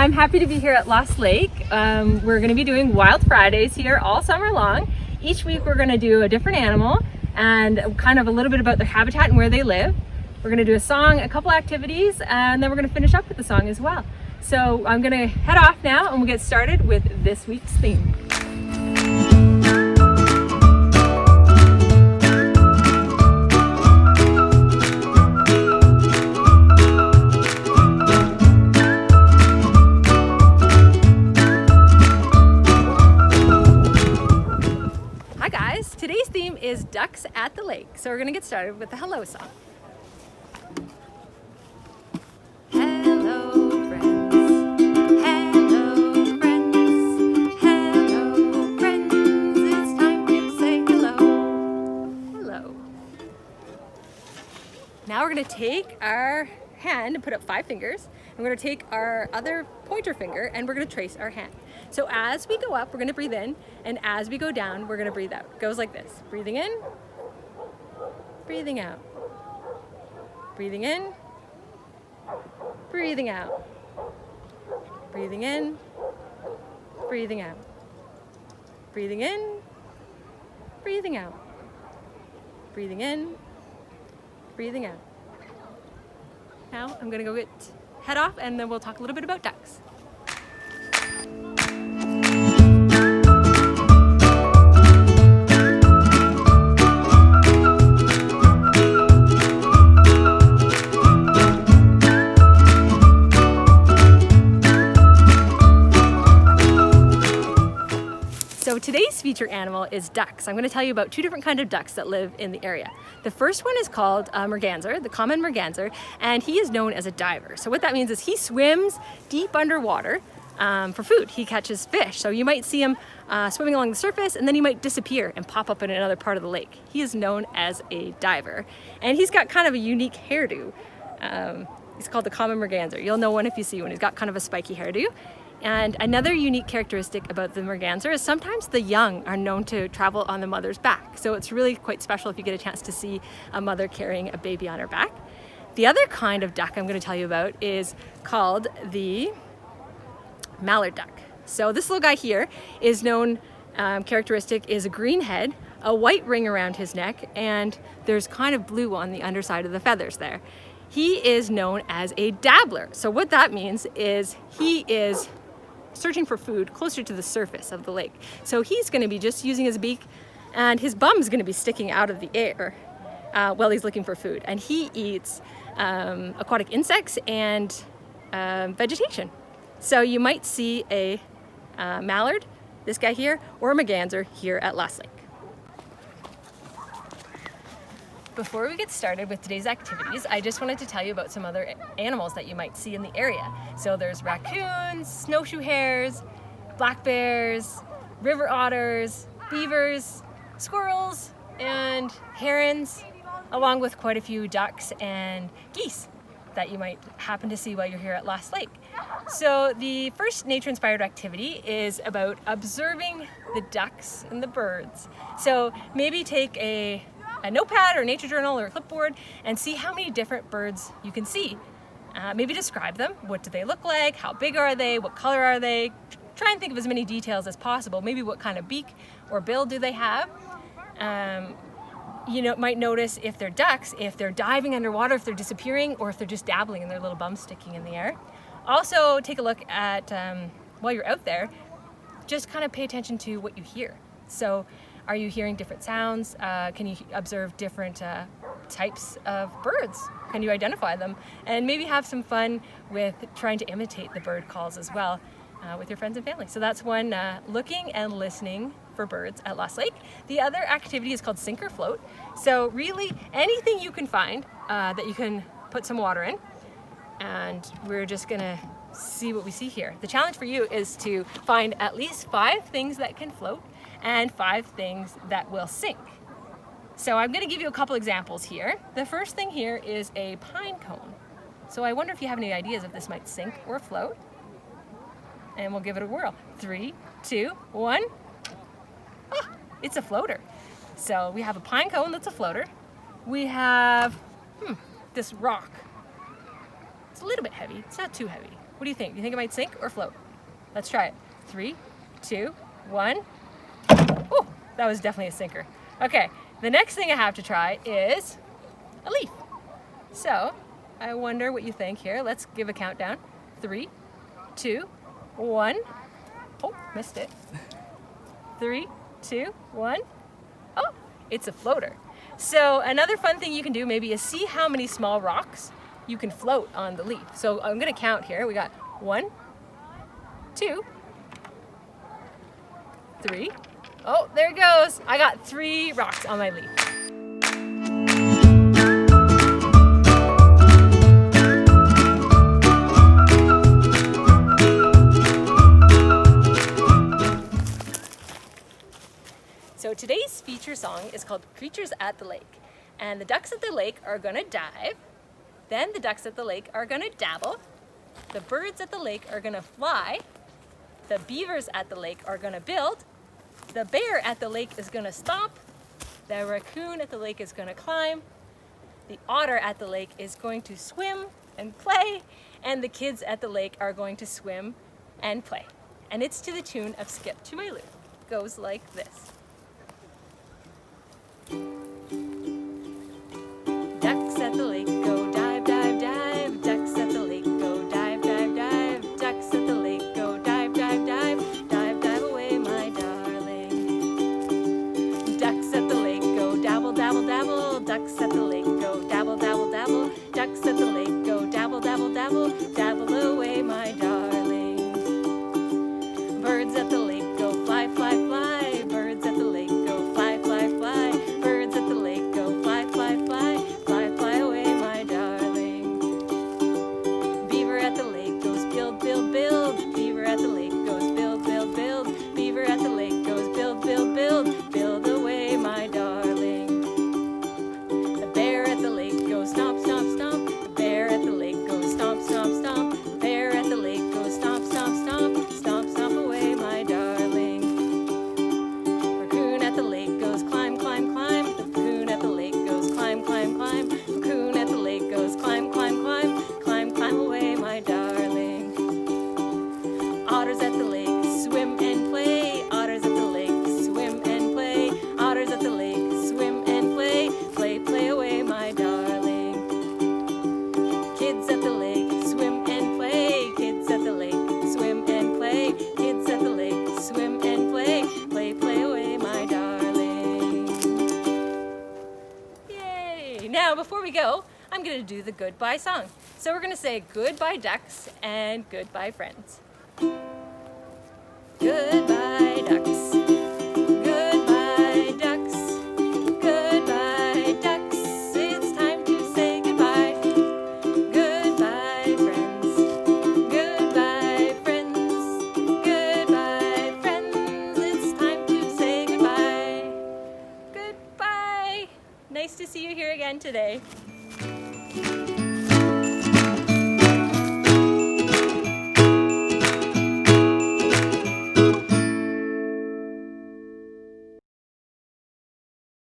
I'm happy to be here at Lost Lake. We're going to be doing Wild Fridays here all summer long. Each week we're going to do a different animal and kind of a little bit about their habitat and where they live. We're going to do a song, a couple activities, and then we're going to finish up with the song as well. So I'm going to head off now and we'll get started with this week's theme. Today's theme is ducks at the lake, so we're going to get started with the hello song. Hello friends, hello friends, hello friends, it's time to say hello, hello. Now we're going to take our hand and put up 5 fingers, and we're going to take our other pointer finger and we're going to trace our hand. So as we go up, we're going to breathe in, and as we go down, we're going to breathe out. It goes like this. Breathing in, breathing out. Breathing in, breathing out. Breathing in, breathing out. Breathing in, breathing out. Breathing in, breathing out. Now I'm going to go head off, and then we'll talk a little bit about ducks. So today's feature animal is ducks. I'm going to tell you about 2 different kinds of ducks that live in the area. The first one is called merganser, the common merganser, and he is known as a diver. So what that means is he swims deep underwater for food. He catches fish. So you might see him swimming along the surface, and then he might disappear and pop up in another part of the lake. He is known as a diver, and he's got kind of a unique hairdo. He's called the common merganser. You'll know one if you see one. He's got kind of a spiky hairdo. And another unique characteristic about the merganser is sometimes the young are known to travel on the mother's back. So it's really quite special if you get a chance to see a mother carrying a baby on her back. The other kind of duck I'm going to tell you about is called the mallard duck. So this little guy here is known, characteristic is a green head, a white ring around his neck, and there's kind of blue on the underside of the feathers there. He is known as a dabbler. So what that means is he is searching for food closer to the surface of the lake. So he's going to be just using his beak, and his bum is going to be sticking out of the air while he's looking for food. And he eats aquatic insects and vegetation. So you might see a mallard, this guy here, or a merganser here at Lost Lake. Before we get started with today's activities, I just wanted to tell you about some other animals that you might see in the area. So there's raccoons, snowshoe hares, black bears, river otters, beavers, squirrels, and herons, along with quite a few ducks and geese that you might happen to see while you're here at Lost Lake. So the first nature-inspired activity is about observing the ducks and the birds. So maybe take a notepad or a nature journal or a clipboard and see how many different birds you can see. Maybe describe them. What do they look like? How big are they? What color are they? Try and think of as many details as possible. Maybe what kind of beak or bill do they have? You might notice if they're ducks, if they're diving underwater, if they're disappearing, or if they're just dabbling and their little bums sticking in the air. Also, take a look at, while you're out there, just kind of pay attention to what you hear. So, are you hearing different sounds? Can you observe different types of birds? Can you identify them? And maybe have some fun with trying to imitate the bird calls as well with your friends and family. So that's one, looking and listening for birds at Lost Lake. The other activity is called sink or float. So really anything you can find that you can put some water in, and we're just gonna see what we see here. The challenge for you is to find at least 5 things that can float and 5 things that will sink. So I'm going to give you a couple examples here. The first thing here is a pine cone. So I wonder if you have any ideas if this might sink or float. And we'll give it a whirl. 3, 2, 1. Oh, it's a floater. So we have a pine cone that's a floater. We have this rock. It's a little bit heavy. It's not too heavy. What do you think? Do you think it might sink or float? Let's try it. 3, 2, 1. Oh, that was definitely a sinker. Okay, the next thing I have to try is a leaf. So, I wonder what you think here. Let's give a countdown. 3, 2, 1. Oh, missed it. 3, 2, 1. Oh, it's a floater. So another fun thing you can do maybe is see how many small rocks you can float on the leaf. So I'm gonna count here. We got 1, 2, 3. Oh, there it goes. I got 3 rocks on my leaf. So today's feature song is called Creatures at the Lake. And the ducks at the lake are gonna dive. Then the ducks at the lake are gonna dabble. The birds at the lake are gonna fly. The beavers at the lake are gonna build. The bear at the lake is gonna stomp. The raccoon at the lake is gonna climb. The otter at the lake is going to swim and play. And the kids at the lake are going to swim and play. And it's to the tune of Skip to My Lou. Goes like this. Ducks at the lake go dive, dive, dive. Ducks at the lake go dive, dive, dive. Ducks at the lake go dive, dive, dive. Dive, dive away, my darling. Ducks at the lake go dabble, dabble, dabble. Ducks at the lake go dabble, dabble, dabble. Ducks at the lake go dabble, dabble, dabble. Dabble away, my darling. Birds at the lake go fly, fly, fly. Birds at the lake go fly, fly, fly. Birds at the lake go fly, fly, fly. Fly, fly away, my darling. Beaver at the lake goes build, build, build. Beaver at the lake goes build, build, build. Beaver at the lake goes build, build, build. Build away, my darling. The bear at the lake goes stomp, stomp, stomp. The bear at the lake goes stomp, stomp, stomp. The bear at the lake goes stomp, stomp, stomp. Stomp, stomp away, my darling. Raccoon at the lake goes climb, climb, climb. The raccoon at the lake goes climb, climb, climb. Raccoon at the lake goes climb, climb, climb. Climb, climb away, my darling. Otters at the lake swim and play. Otters at the lake swim and play. Otters at the lake swim and play. Play, play away, my darling. Kids at the lake swim and play. Kids at the lake swim and play. Kids at the lake swim and play. Play, play away, my darling. Yay! Now, before we go, I'm going to do the goodbye song. So we're going to say goodbye ducks and goodbye friends. Goodbye ducks. Goodbye ducks. Goodbye ducks. It's time to say goodbye. Goodbye friends. Goodbye friends. Goodbye friends. It's time to say goodbye. Goodbye. Nice to see you here again today.